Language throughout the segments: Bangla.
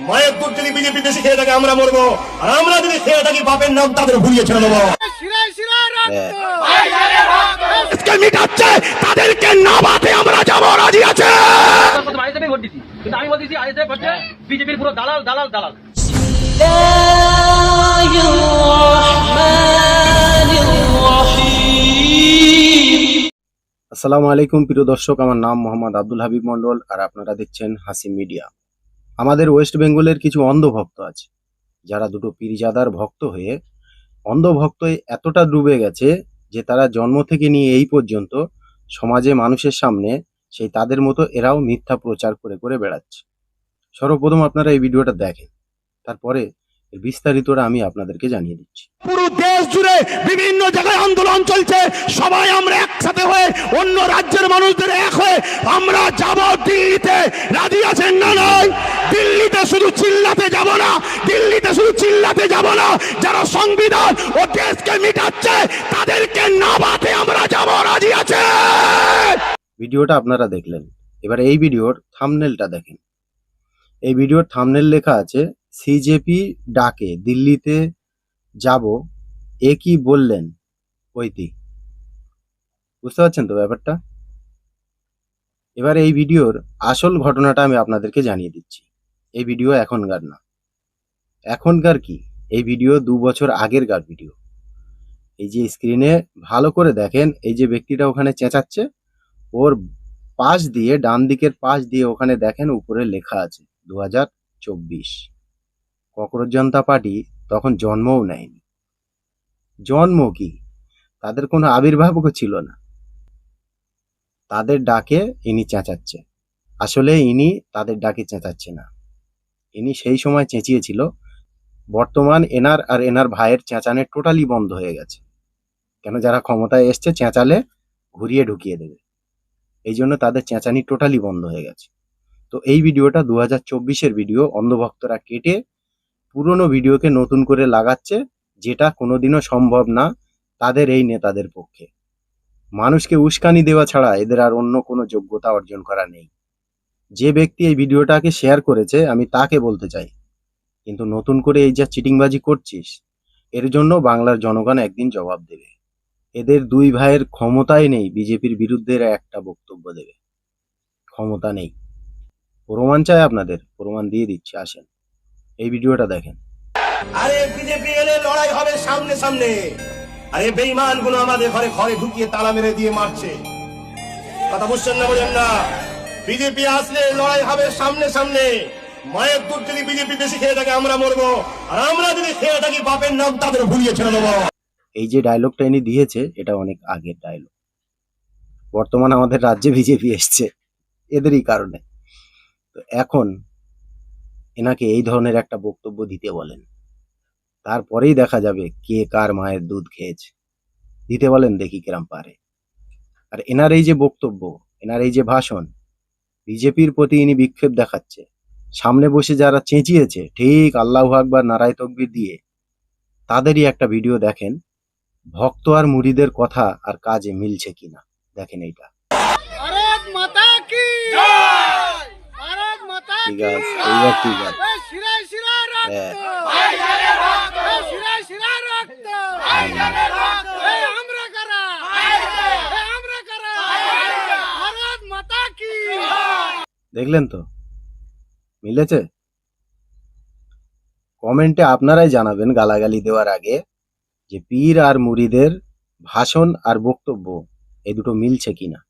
মায়ের দুধ যদি বিজেপি বেশি খেয়ে থাকে আমরা মরবো, আর আমরা যদি খেয়ে থাকি বাপের নাম তাদের ভুলিয়ে ছেড়ে দেবো। মিটাচ্ছে তাদেরকে নামাতে আমরা যাবো, রাজি আছে। ভোট দিচ্ছি, কিন্তু আমি বলতেছি আইএসএফ হচ্ছে বিজেপির পুরো দালাল দালাল দালাল। আসসালামু আলাইকুম প্রিয় দর্শক, আমার নাম মোহাম্মদ আব্দুল হাবিব মন্ডল আর আপনারা দেখছেন হাসিম মিডিয়া। আমাদের ওয়েস্ট বেঙ্গলের কিছু অন্ধ ভক্ত আছে যারা দুটো পীরজাদার ভক্ত হয়ে অন্ধ ভক্ত এতটা ডুবে গেছে যে তারা জন্ম থেকে নিয়ে এই পর্যন্ত সমাজে মানুষের সামনে সেই তাদের মতো এরাও মিথ্যা প্রচার করে করে বেড়াচ্ছে। সর্বপ্রথম আপনারা এই ভিডিওটা দেখেন, তারপরে এর বিস্তারিতটা আমি আপনাদেরকে জানিয়ে দিচ্ছি। পুরো দেশ জুড়ে বিভিন্ন জায়গায় আন্দোলন চলছে, সবাই আমরা একসাথে হয়ে অন্য রাজ্যের মানুষদের এক হয়ে আমরা যাব দিল্লিতে, রাজি আছেন না? নয়, দিল্লিতে শুধু চিল্লাতে যাব না, দিল্লিতে শুধু চিল্লাতে যাব না, যারা সংবিধান ও দেশকে মিটাচ্ছে তাদেরকে নামাতে আমরা যাব, রাজি আছে। ভিডিওটা আপনারা দেখলেন, এবার এই ভিডিওর থাম্বনেলটা দেখেন। এই ভিডিওর থাম্বনেল লেখা আছে সিজেপি ডাকে দিল্লিতে যাব, এ কি বললেন ওইতি। বুঝতে পারছেন তো ব্যাপারটা? এবার এই ভিডিওর আসল ঘটনাটা আমি আপনাদেরকে জানিয়ে দিচ্ছি। এই ভিডিও এখনকার না। এখনকার কি, এই ভিডিও 2 বছর আগেরকার ভিডিও। এই যে স্ক্রিনে ভালো করে দেখেন, এই যে ব্যক্তিটা ওখানে চেঁচাচ্ছে, ওর পাশ দিয়ে, ডান দিকের পাশ দিয়ে ওখানে দেখেন উপরে লেখা আছে 2024। ককরোচ জনতা পার্টি তখন জন্মও নেয়নি। জন্ম কি, তাদের কোনো আবির্ভাবও ছিল না। তাদের ডাকে ইনি চেঁচাচ্ছে। আসলে ইনি তাদের ডাকে চেঁচাচ্ছে না, ইনি সেই সময় চেঁচিয়েছিল। বর্তমান এনার আর এনার ভাইয়ের চেঁচানে টোটালি বন্ধ হয়ে গেছে। কেন, যারা ক্ষমতায় এসছে চেঁচালে ঘুরিয়ে ঢুকিয়ে দেবে, এই জন্য তাদের চেঁচানি টোটালি বন্ধ হয়ে গেছে। তো এই ভিডিওটা 2024-এর ভিডিও অন্ধভক্তরা কেটে পুরনো ভিডিওকে নতুন করে লাগাচ্ছে, যেটা কোনোদিনও সম্ভব না তাদের এই নেতাদের পক্ষে। মানুষকে উস্কানি দেওয়া ছাড়া এদের আর অন্য কোনো যোগ্যতা অর্জন করা নেই। যে ব্যক্তি এই ভিডিওটাকে শেয়ার করেছে আমি তাকে বলতে চাই, কিন্তু নতুন করে এই যা চিটিংবাজি করছিস, এর জন্য বাংলার জনগণ একদিন জবাব দেবে। এদের দুই ভাইয়ের ক্ষমতাই নেই বিজেপির বিরুদ্ধে এরা একটা বক্তব্য দেবে, ক্ষমতা নেই। প্রমাণ চাই আপনাদের, প্রমাণ দিয়ে দিচ্ছি, আসেন এই ভিডিওটা দেখেন। আরে বিজেপি এলে লড়াই হবে সামনে সামনে, আরে বেঈমান গুলো আমাদের ঘরে ঘরে ঢুকিয়ে তালা মেরে দিয়ে মারছে। কথা বুঝছেন না, বোঝেন না? বিজেপি আসলে লড়াই হবে সামনে সামনে। মায়ের দুধ যদি বিজেপি বেশি খেয়ে থাকে আমরা মরবো, আর আমরা যদি খেয়ে থাকি বাপের নাম তাদের ভুলিয়ে ছেড়ে দেবো। এই যে ডায়লগটা ইনি দিয়েছে এটা অনেক আগের ডায়লগ। বর্তমান আমাদের রাজ্যে বিজেপি এসছে এদেরই কারণে। তো এখন এনাকে এই ধরনের একটা বক্তব্য দিতে বলেন, তারপরেই দেখা যাবে কে কার মায়ের দুধ খেয়েছে। দিতে বলেন, দেখি কিরম পারে। আর এনার এই যে বক্তব্য, এনার এই যে ভাষণ, বিজেপির প্রতি ইনি বিক্ষোভ দেখাচ্ছে। সামনে বসে যারা চেঁচিয়েছে ঠিক আল্লাহু আকবার নারায়ে তাকবীর দিয়ে, তাদেরই একটা ভিডিও দেখেন, ভক্ত আর মুরিদের কথা আর কাজে মিলছে কিনা দেখেন। এইটা ভারত মাতা কি জয়, ভারত মাতা ঠিক কি আছে, এইবার ঠিক আছে। শিরায় শিরায় হ্যাঁ, রক্ত, শিরায় শিরায় রক্ত, আমরা কারা, আমরা কারা, ভারত মাতা কি। দেখলেন তো মিলেছে? কমেন্টে আপনারাই জানাবেন গালাগালি দেওয়ার আগে যে পীর আর মুরিদের ভাষণ আর বক্তব্য এই দুটো মিলছে কিনা।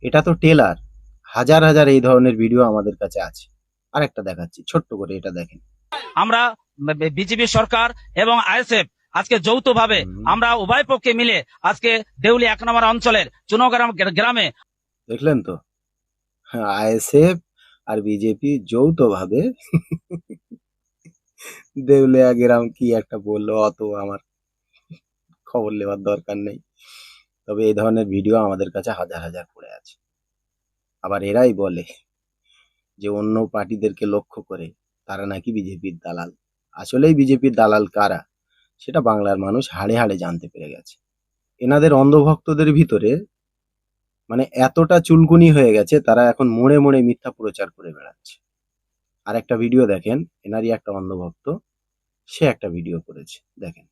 এটা তো টেলার, হাজার হাজার এই ধরনের ভিডিও আমাদের কাছে আছে। আর একটা দেখাচ্ছি ছোট্ট করে, এটা দেখেন। আমরা বিজেপি সরকার এবং আইএসএফ আজকে যৌথভাবে আমরা উভয় পক্ষে মিলে আজকে দেউলি 1 নম্বর অঞ্চলের চুনগ্রাম গ্রামে, দেখলেন তো, আইএসএফ আর বিজেপি যৌথভাবে দেউলিয়া গ্রাম কি একটা বললো, অত আমার খবর নেওয়ার দরকার নেই। তবে এই ধরনের ভিডিও আমাদের কাছে হাজার হাজার পড়ে আছে। আবার এরাই বলে যে অন্য পার্টিদেরকে লক্ষ্য করে তারা নাকি বিজেপির দালাল। আসলেই বিজেপির দালাল কারা সেটা বাংলার মানুষ হাড়ে হাড়ে জানতে পেরে গেছে। এনাদের অন্ধভক্তদের ভিতরে মানে এতটা চুলকুনি হয়ে গেছে, তারা এখন মোড়ে মোড়ে মিথ্যা প্রচার করে বেড়াচ্ছে। আর একটা ভিডিও দেখেন, এনারই একটা অন্ধভক্ত, সে একটা ভিডিও করেছে, দেখেন।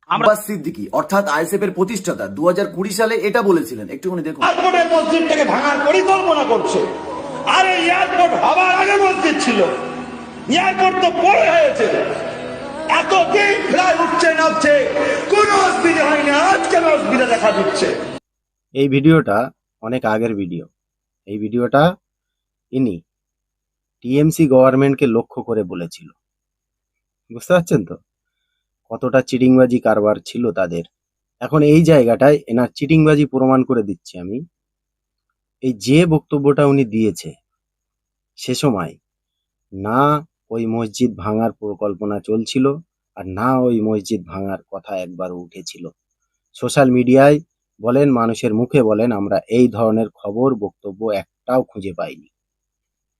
আমরা আব্বাস সিদ্দিকী অর্থাৎ আইএসএফ এর প্রতিষ্ঠাতা 2020 সালে এটা বলেছিলেন, একটুখানি দেখুন। এয়ারপোর্টের মসজিদটাকে ভাঙার পরিকল্পনা করছে। আর এই এয়ারপোর্ট হবার আগে মসজিদ ছিল, এয়ারপোর্ট তো পরে হয়েছে। এতদিন ফ্লাই উঠছে নামছে, কোনো অসুবিধা হয়নি, আজকে অসুবিধা দেখা দিচ্ছে। এই ভিডিওটা অনেক আগের ভিডিও। এই ভিডিওটা ইনি টিএমসি গভর্নমেন্টকে লক্ষ্য করে বলেছিল। বুঝতে পারছেন তো কতটা চিটিংবাজি কারবার ছিল তাদের। এখন এই জায়গাটায় এনার চিটিংবাজি প্রমাণ করে দিচ্ছি আমি। এই যে বক্তব্যটা উনি দিয়েছে সে সময় না ওই মসজিদ ভাঙার পরিকল্পনা চলছিল, আর না ওই মসজিদ ভাঙার কথা একবারও উঠেছিল। সোশ্যাল মিডিয়ায় বলেন, মানুষের মুখে বলেন, আমরা এই ধরনের খবর বক্তব্য একটাও খুঁজে পাইনি।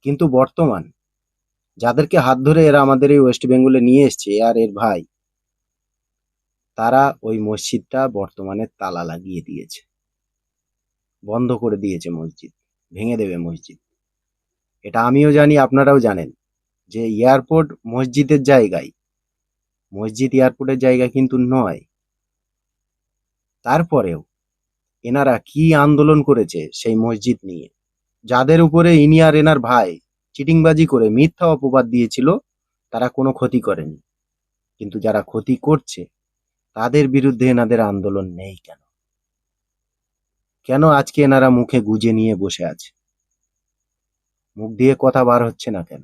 কিন্তু বর্তমান যাদেরকে হাত ধরে এরা আমাদের এই ওয়েস্ট বেঙ্গলে নিয়ে এসছে, আর এর ভাই, তারা ওই মসজিদটা বর্তমানে তালা লাগিয়ে দিয়েছে, বন্ধ করে দিয়েছে মসজিদ, ভেঙে দেবে মসজিদ। এটা আমিও জানি, আপনারাও জানেন যে এয়ারপোর্ট মসজিদের জায়গায়, মসজিদ এয়ারপোর্টের জায়গা কিন্তু নয়। তারপরেও এনারা কি আন্দোলন করেছে সেই মসজিদ নিয়ে, যাদের উপরে ইনি আর এনার ভাই চিটিংবাজি করে মিথ্যা অপবাদ দিয়েছিল, তারা কোনো ক্ষতি করেনি। কিন্তু যারা ক্ষতি করছে তাদের বিরুদ্ধে এনাদের আন্দোলন নেই কেন? কেন আজকে এনারা মুখে গুজে নিয়ে বসে আছে? মুখ দিয়ে কথা বার হচ্ছে না কেন?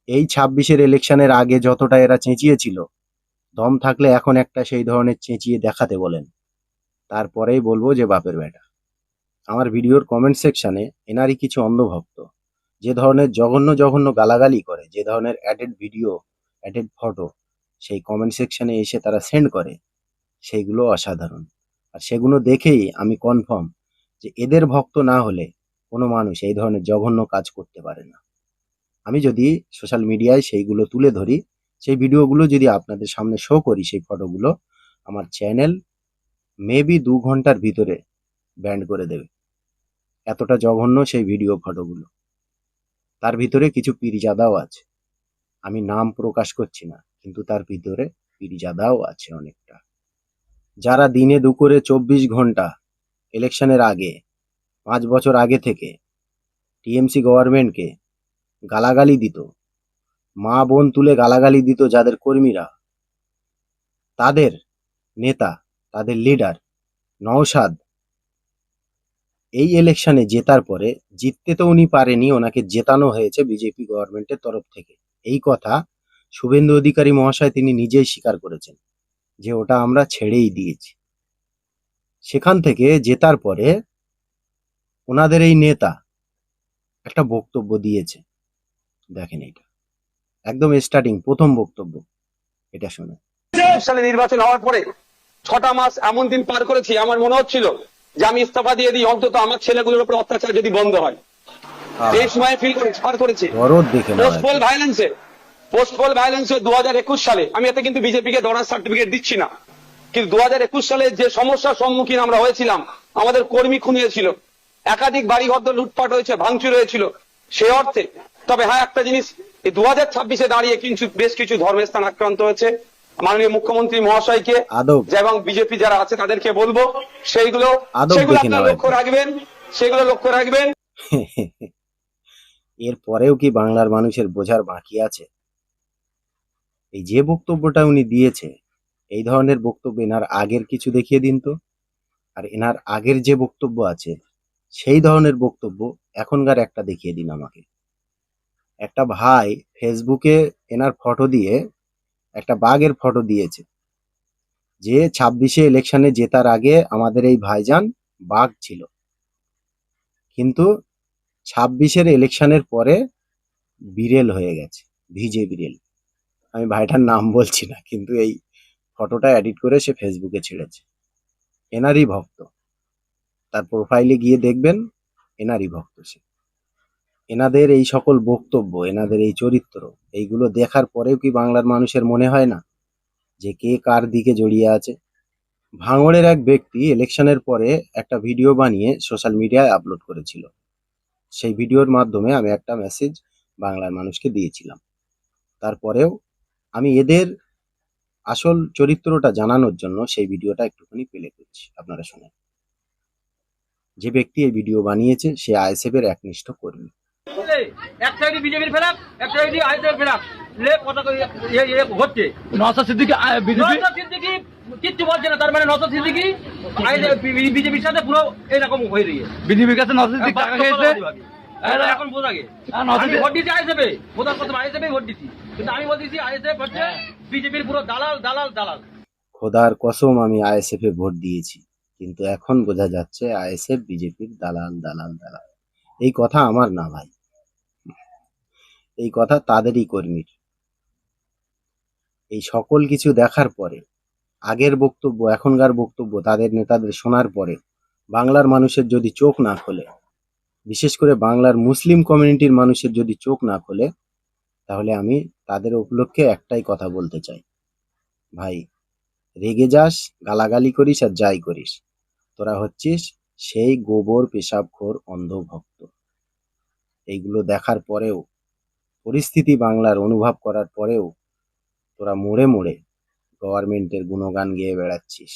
এই 26-এর ইলেকশনের আগে যতটা এরা চেঁচিয়েছিল, দম থাকলে এখন একটা সেই ধরনের চেঁচিয়ে দেখাতে বলেন, তারপরেই বলবো যে বাপের বেটা। আমার ভিডিওর কমেন্ট সেকশনে এনারই কিছু অন্ধভক্ত যে ধরনের জঘন্য জঘন্য গালাগালি করে, যে ধরনের অ্যাডেড ভিডিও, অ্যাডেড ফটো সেই কমেন্ট সেকশনে এসে তারা সেন্ড করে, সেইগুলো অসাধারণ। আর সেগুলো দেখেই আমি কনফার্ম যে এদের ভক্ত না হলে কোনো মানুষ এই ধরনের জঘন্য কাজ করতে পারে না। আমি যদি সোশ্যাল মিডিয়ায় সেইগুলো তুলে ধরি, সেই ভিডিওগুলো যদি আপনাদের সামনে শো করি, সেই ফটোগুলো, আমার চ্যানেল মেবি 2 ঘন্টার ভিতরে ব্যান্ড করে দেবে। এতটা জঘন্য সেই ভিডিও ফটোগুলো। তার ভিতরে কিছু পীরজাদাও আছে, আমি নাম প্রকাশ করছি না, কিন্তু তার ভিতরে পীরজাদাও আছে অনেকটা, যারা দিনে দুপুরে 24 ঘন্টা ইলেকশনের আগে 5 বছর আগে থেকে টিএমসি গভর্নমেন্টকে গালাগালি দিত, মা বোন তুলে গালাগালি দিত, যাদের কর্মীরা, তাদের নেতা, তাদের লিডার নওশাদ এই ইলেকশনে জেতার পরে, জিততে তো উনি পারেনি, ওনাকে জেতানো হয়েছে বিজেপি গভর্নমেন্টের তরফ থেকে। এই কথা শুভেন্দু অধিকারী মহাশয় তিনি নিজেই স্বীকার করেছেন যে ওটা আমরা ছেড়েই দিয়েছি। সেখান থেকে জেতার পরে ওনাদের এই নেতা একটা বক্তব্য দিয়েছে, দেখেন এটা একদম স্টার্টিং প্রথম বক্তব্য, এটা শুনে। সালে নির্বাচন হওয়ার পরে 6টা মাস এমন দিন পার করেছি, আমার মনে হচ্ছিল যে আমি ইস্তফা দিয়ে দিই, অন্তত আমার ছেলেগুলোর উপর অত্যাচার যদি বন্ধ হয়। এই সময় ফিল করেছি, পার করেছি। দরদ দেখে না পোস্ট পোল ভায়োলেন্সে 2021 সালে, আমি এতে কিন্তু বিজেপিকে দরার সার্টিফিকেট দিচ্ছি না, কিন্তু 2021 সালে যে সমস্যার সম্মুখীন আমরা হয়েছিলাম, আমাদের কর্মী খুন হয়েছিল, একাধিক বাড়িঘর লুটপাট হয়েছে, ভাঙচুর হয়েছিল, সে অর্থে। তবে হ্যাঁ, একটা জিনিস, এই 2026-এ দাঁড়িয়ে কিন্তু বেশ কিছু ধর্মের স্থান আক্রান্ত হয়েছে। মাননীয় মুখ্যমন্ত্রী মহাশয়কে এবং বিজেপি যারা আছে তাদেরকে বলবো সেগুলো আপনারা লক্ষ্য রাখবেন, সেগুলো লক্ষ্য রাখবেন। এরপরেও কি বাংলার মানুষের বোঝার বাকি আছে? এই যে বক্তব্যটা উনি দিয়েছে, এই ধরনের বক্তব্য এনার আগের কিছু দেখিয়ে দিন তো। আর এনার আগের যে বক্তব্য আছে সেই ধরনের বক্তব্য এখনকার একটা দেখিয়ে দিন আমাকে। একটা ভাই ফেসবুকে এনার ফটো দিয়ে একটা বাঘের ফটো দিয়েছে, যে 26-এ ইলেকশনে জেতার আগে আমাদের এই ভাইজান বাঘ ছিল, কিন্তু 26-এর ইলেকশনের পরে বিড়েল হয়ে গেছে, ভিজে বিড়েল। আমি ভাইটার নাম বলছি না, কিন্তু এই ফটোটা এডিট করে সে ফেসবুকে ছেড়েছে। এনারই ভক্ত, তার প্রোফাইলে গিয়ে দেখবেন এনারই ভক্ত সে। এনাদের এই সকল বক্তব্য, এনাদের এই চরিত্র, এইগুলো দেখার পরেও কি বাংলার মানুষের মনে হয় না যে কে কার দিকে জড়িয়ে আছে? ভাঙড়ের এক ব্যক্তি ইলেকশনের পরে একটা ভিডিও বানিয়ে সোশ্যাল মিডিয়ায় আপলোড করেছিল। সেই ভিডিওর মাধ্যমে আমি একটা মেসেজ বাংলার মানুষকে দিয়েছিলাম। তারপরেও আমি এদের আসল চরিত্রটা জানানোর জন্য সেই ভিডিওটা একটুখানি প্লে করছি, আপনারা শুনেন। যে ব্যক্তি এই ভিডিও বানিয়েছে সে আইএসএফ এর একনিষ্ঠ কর্মী। এক সাইডে বিজেপির ফেরাক, এক সাইডে আইএসএফ ফেরাক, লে কত হচ্ছে। নওশাদ সিদ্দিকী সিদ্দিকী কিচ্ছু বলছে না, তার মানে নওশাদ সিদ্দিকী বিজেপির সাথে পুরো এরকম হয়ে রয়েছে। বিজেপির কাছে নওশাদ সিদ্দিকী টাকা খেয়েছে, এখন বোঝা গে। আমি ভোট দিচ্ছি আইএসএফ এ, বোঝার কথা আইএসএফ ভোট দিচ্ছি, কিন্তু আমি বলতেছি আইএসএফ হচ্ছে বিজেপির পুরো দালাল দালাল দালাল। খোদার কসম আমি আইএসএফ এ ভোট দিয়েছি, কিন্তু এখন বোঝা যাচ্ছে আইএসএফ বিজেপির দালাল দালাল দালাল। এই কথা আমার না ভাই, এই কথা তাদেরই কর্মীর। এই সকল কিছু দেখার পরে, আগের বক্তব্য এখনকার বক্তব্য তাদের নেতাদের শোনার পরে বাংলার মানুষের যদি চোখ না খোলে, বিশেষ করে বাংলার মুসলিম কমিউনিটির মানুষের যদি চোখ না খোলে, তাহলে আমি তাদের উপলক্ষে একটাই কথা বলতে চাই, ভাই রেগে যাস, গালাগালি করিস আর যাই করিস, তোরা হচ্ছিস সেই গোবর পেশাবখোর অন্ধভক্ত। এইগুলো দেখার পরেও, পরিস্থিতি বাংলার অনুভব করার পরেও তোরা মোড়ে মোড়ে গভর্নমেন্টের গুণগান গেয়ে বেড়াচ্ছিস।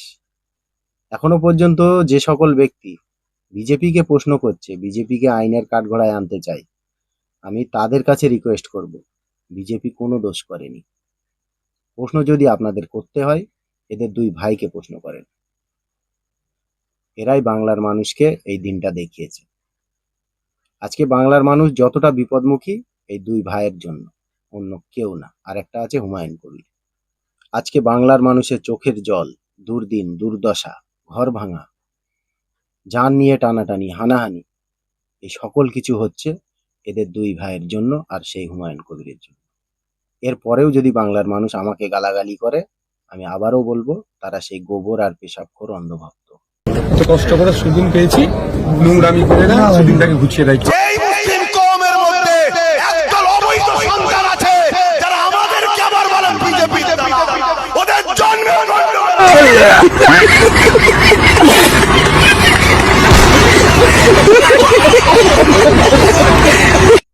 এখনো পর্যন্ত যে সকল ব্যক্তি বিজেপিকে প্রশ্ন করছে, বিজেপিকে আইনের কাঠগড়ায় আনতে চায়, আমি তাদের কাছে রিকোয়েস্ট করব, বিজেপি কোনো দোষ করেনি। প্রশ্ন যদি আপনাদের করতে হয়, এদের দুই ভাইকে প্রশ্ন করেন। এরাই বাংলার মানুষকে এই দিনটা দেখিয়েছে। আজকে বাংলার মানুষ যতটা বিপদমুখী, এই দুই ভাইয়ের জন্য, অন্য কেউ না। আর একটা আছে হুমায়ুন কবির। আজকে বাংলার মানুষের চোখের জল, দুর্দিন, দুর্দশা, ঘর ভাঙা, জান নিয়ে টানাটানি, হানাহানি, এই সকল কিছু হচ্ছে এদের দুই ভাইয়ের জন্য আর সেই হুমায়ুন কবিরের জন্য। এরপরেও যদি বাংলার মানুষ আমাকে গালাগালি করে, আমি আবারও বলবো তারা সেই গোবর আর পেশাবখোর অন্ধভক্ত। কষ্ট করে সুদিন পেয়েছি, নোংরামি করে না সুদিনটাকে গুছিয়ে দেয়। এই মুসলিম কওমের মধ্যে একদল অবৈধ সন্তান আছে যারা আমাদেরকে আবার বলেন বিজেপি, ওদের জন্মে